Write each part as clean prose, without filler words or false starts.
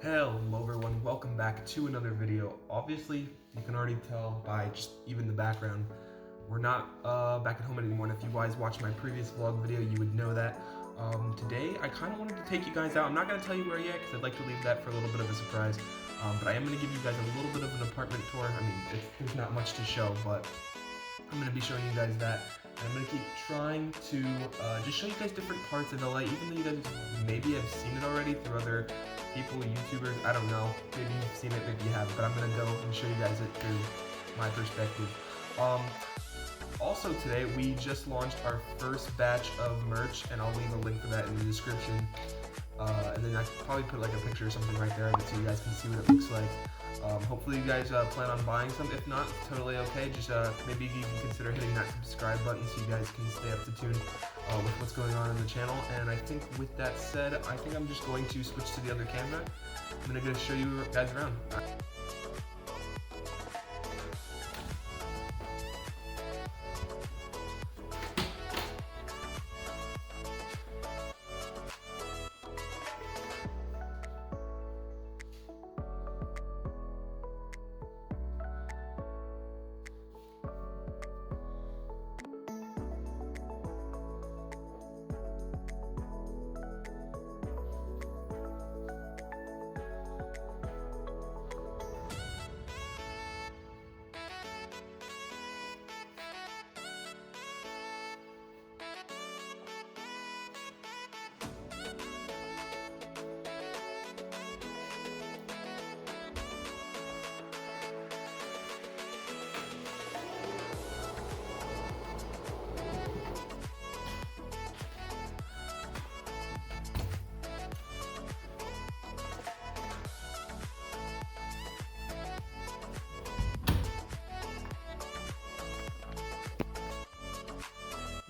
Hello everyone, welcome back to another video. Obviously, you can already tell by just even the background, we're not back at home anymore, and if you guys watched my previous vlog video, you would know that. Today, I kind of wanted to take you guys out. I'm not going to tell you where yet, because I'd like to leave that for a little bit of a surprise, but I am going to give you guys a little bit of an apartment tour. I mean, there's not much to show, but I'm going to be showing you guys that. And I'm going to keep trying to just show you guys different parts of LA, even though you guys maybe have seen it already through other people, YouTubers, I don't know, maybe you've seen it, maybe you haven't, but I'm going to go and show you guys it through my perspective. Also today, we just launched our first batch of merch, and I'll leave a link for that in the description, and then I could probably put like a picture or something right there so you guys can see what it looks like. Hopefully you guys plan on buying some. If not, it's totally okay. Just maybe you can consider hitting that subscribe button so you guys can stay up to tune with what's going on in the channel. And I think with that said, I think I'm just going to switch to the other camera. I'm going to show you guys around.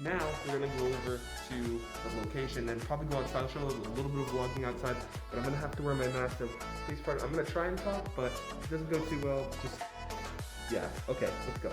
Now we're going to go over to the location and probably go outside. I'll show a little bit of vlogging outside, but I'm going to have to wear my mask, so please pardon. I'm going to try and talk, but if it doesn't go too well, just, yeah, okay, let's go.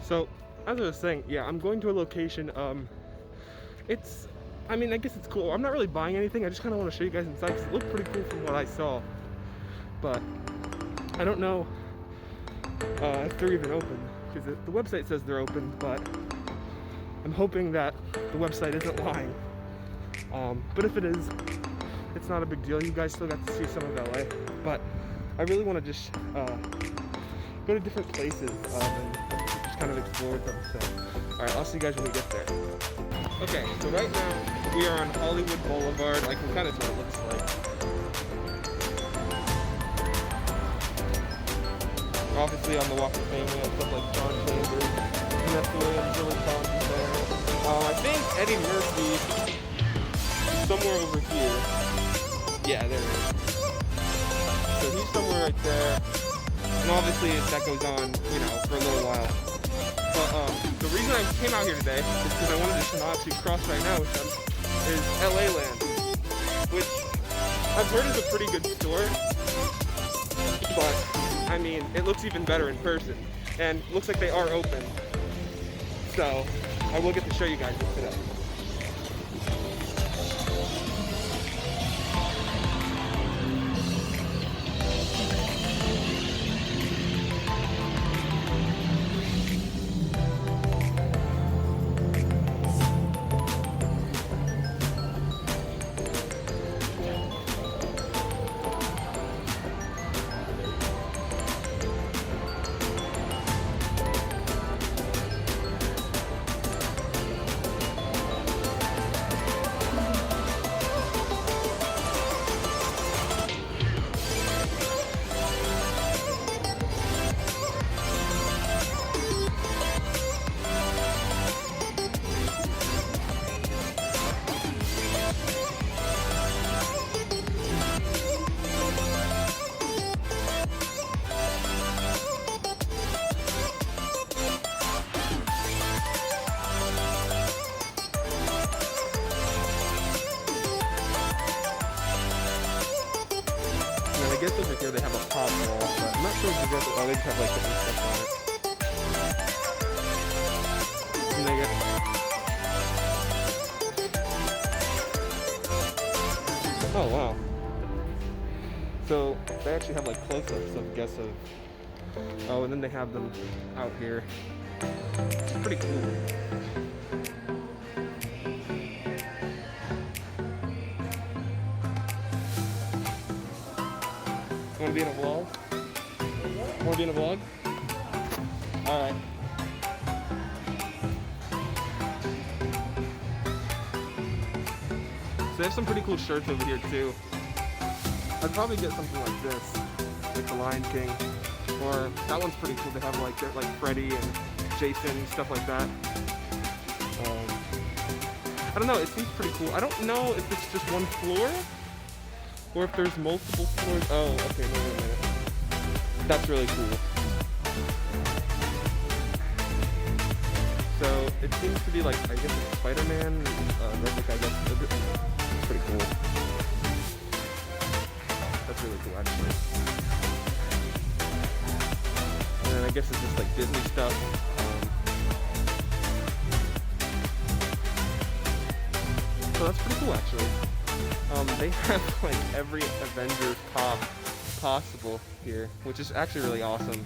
So, as I was saying, yeah, I'm going to a location, I mean, I guess it's cool. I'm not really buying anything, I just kind of want to show you guys inside, because it looked pretty cool from what I saw. But, I don't know if they're even open, because the website says they're open, but I'm hoping that the website isn't lying. But if it is, it's not a big deal. You guys still got to see some of LA. But I really want to just go to different places and kind of explored them. So, alright, I'll see you guys when we get there. Okay, so right now we are on Hollywood Boulevard. I can kind of tell what it looks like. Obviously on the Walk of Fame we have stuff like John Chambers, Vanessa Williams, Billy Collins there. I think Eddie Murphy is somewhere over here. Yeah, there he is. So he's somewhere right there. And obviously that goes on, you know, for a little while. But the reason I came out here today is because I wanted to actually cross right now with them is LA Land, which I've heard is a pretty good store, but I mean, it looks even better in person, and looks like they are open, so I will get to show you guys this today. guess over here they have a pop wall, but I'm not sure if they just have like different stuff on it. And they get... Oh wow. So they actually have like close-ups of guess of... Oh, and then they have them out here. It's pretty cool. Wanna be in a vlog? Wanna be in a vlog? Alright. So they have some pretty cool shirts over here too. I'd probably get something like this, like the Lion King. Or that one's pretty cool. They have like Freddy and Jason and stuff like that. I don't know, it seems pretty cool. I don't know if it's just one floor or if there's multiple floors. Oh, okay, wait a minute. That's really cool. So it seems to be like, I guess it's Spider-Man, replica, I guess. It's pretty cool. That's really cool, actually. And then I guess it's just like Disney stuff. So that's pretty cool, actually. They have like every Avengers pop possible here, which is actually really awesome.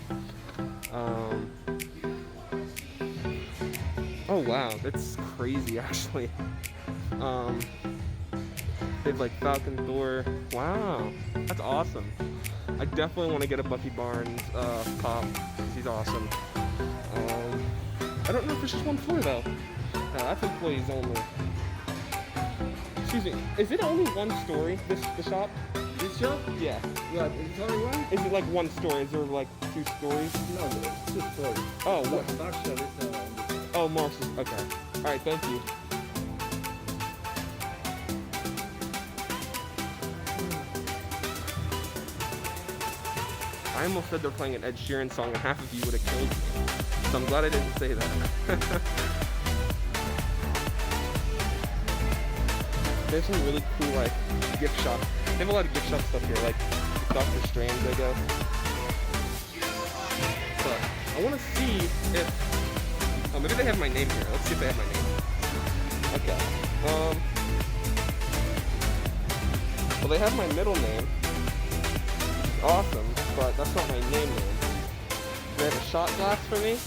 Oh wow, that's crazy, actually. They have like Falcon, Thor. Wow, that's awesome. I definitely want to get a Bucky Barnes pop. He's awesome. I don't know if it's just one floor though. That's employees only. Excuse me, is it only one story, the shop? This shop? Yeah. Yeah, it's only one? Is it like one story? Is there like 2 stories? No, it's 2 stories. Oh, what? Marshall is Oh, Marshall. Okay. Alright, thank you. I almost said they're playing an Ed Sheeran song and half of you would have killed me. So I'm glad I didn't say that. There's some really cool like gift shop. They have a lot of gift shop stuff here, like Doctor Strange, I guess. But I want to see if... Oh, maybe they have my name here. Let's see if they have my name. Okay. Well, they have my middle name. Awesome, but that's not my name. They have a shot glass for me.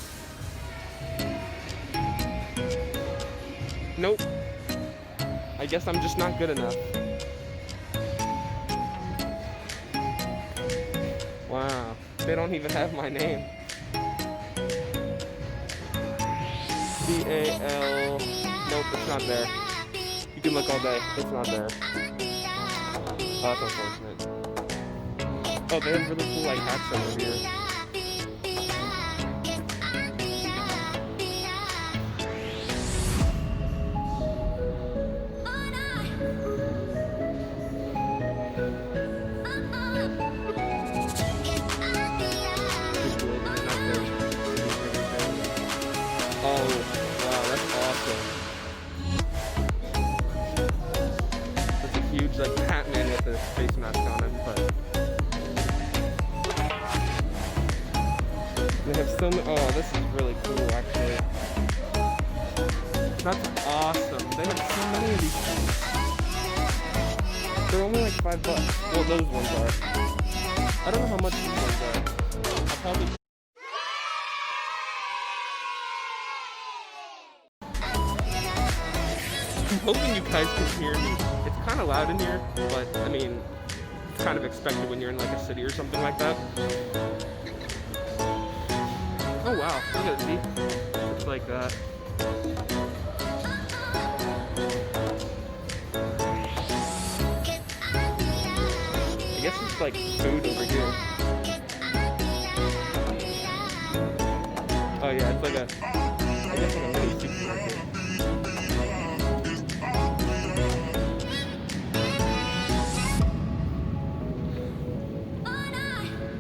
Nope. I guess I'm just not good enough. Wow, they don't even have my name. C-A-L... Nope, it's not there. You can look all day, it's not there. Oh, that's unfortunate. Oh, they have really cool like hats over here. Oh, wow, that's awesome. That's a huge like Batman with a face mask on him, but they have so many. Oh, this is really cool, actually. That's awesome. They have so many of these things. They're only like $5. Well, those ones are. I don't know how much these ones are. I'll probably. I'm hoping you guys can hear me. It's kind of loud in here, but I mean, it's kind of expected when you're in like a city or something like that. Oh wow, look at it, see? It's like that. I guess it's like food over here. Oh yeah, it's like I guess like a mini supermarket.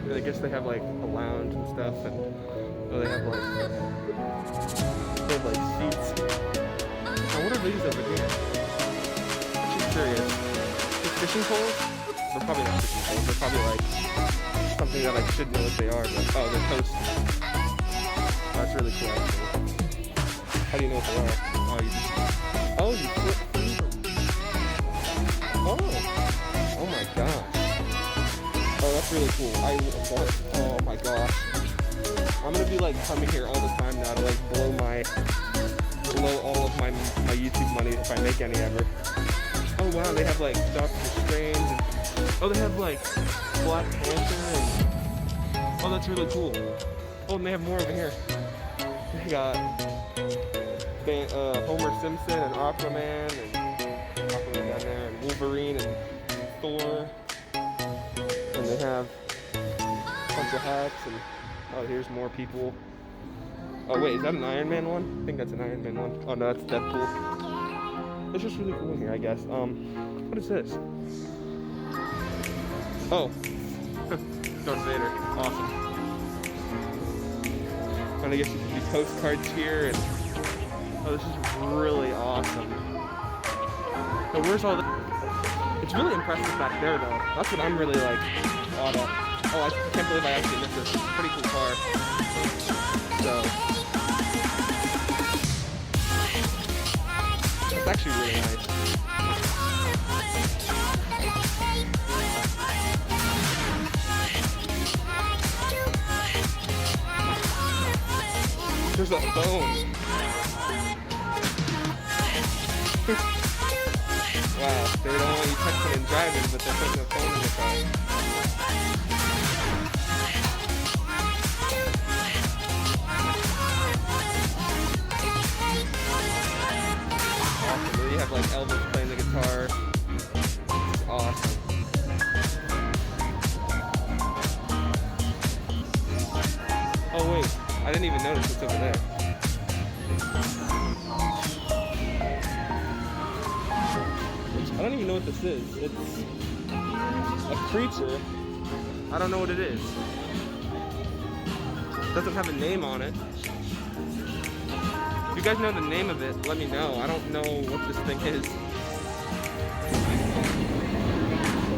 I guess they have like a lounge and stuff, and oh, they have like seats. Now, what are these over here? I'm just curious. It's fishing poles, They're probably not fishing poles. They're probably like something that I should know what they are. But oh, they're toast. That's really cool. Actually. How do you know what they are? Oh, you flip through them. Oh my gosh. Oh, that's really cool. Oh my gosh. I'm gonna be like coming here all the time now to like blow all of my YouTube money if I make any ever. Oh wow, they have like Doctor Strange and oh, they have like Black Panther and oh, that's really cool. Oh, and they have more over here. They got Homer Simpson and Aquaman down there and Wolverine and Thor. And they have a bunch of hats and oh, here's more people. Oh wait, is that an Iron Man one? I think that's an Iron Man one. Oh no, that's Deadpool. It's just really cool in here, I guess. What is this? Oh, Darth Vader. Awesome. And I guess you can do postcards here, and oh, this is really awesome. So where's all the? It's really impressive back there, though. That's what I'm really like awed at. Oh, I can't believe I actually missed this. It's a pretty cool car. So it's actually really nice. There's a phone. Wow, they don't want you texting and driving, but they're putting a phone in the car. Awesome. You have like Elvis playing the guitar. It's awesome. Oh wait, I didn't even notice what's over there. I don't even know what this is. It's a creature. I don't know what it is. It doesn't have a name on it. If you guys know the name of it, let me know. I don't know what this thing is.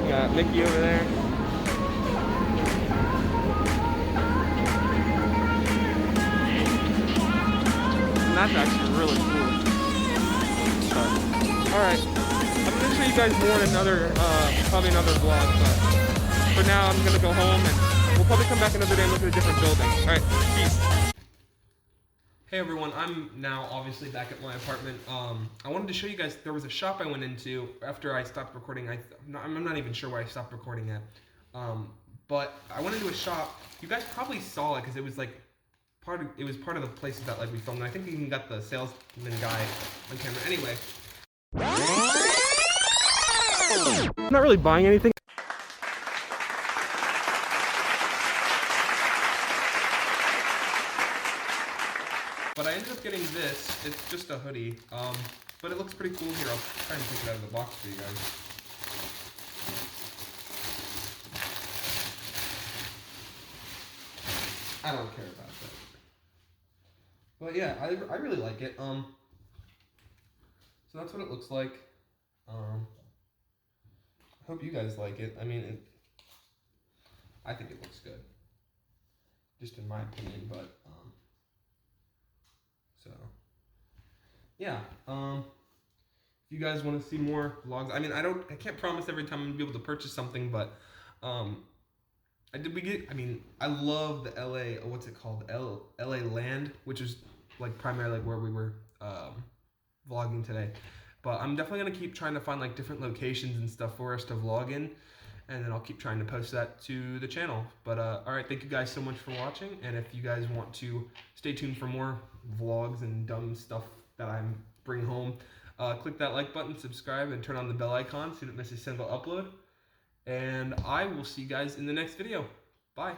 We got Mickey over there. And that's actually really cool. Alright. I'm gonna show you guys more in another, probably another vlog, but for now I'm gonna go home and we'll probably come back another day and look at a different building. Alright, peace. Hey everyone, I'm now obviously back at my apartment. I wanted to show you guys, there was a shop I went into after I stopped recording. I'm not even sure why I stopped recording it. But I went into a shop. You guys probably saw it because it was like part of the places that like we filmed. And I think we even got the salesman guy on camera. Anyway. I'm not really buying anything. But I ended up getting this. It's just a hoodie. But it looks pretty cool here. I'll try and take it out of the box for you guys. I don't care about that. But yeah, I really like it. So that's what it looks like. I hope you guys like it. I mean, I think it looks good. Just in my opinion, but so yeah. If you guys want to see more vlogs, I mean, I can't promise every time I'm gonna be able to purchase something, but I love the LA, what's it called? LA Land, which is like primarily like where we were vlogging today. But I'm definitely gonna keep trying to find like different locations and stuff for us to vlog in, and then I'll keep trying to post that to the channel. But alright, thank you guys so much for watching, and if you guys want to stay tuned for more vlogs and dumb stuff that I bring home, click that like button, subscribe, and turn on the bell icon so you don't miss a single upload. And I will see you guys in the next video. Bye.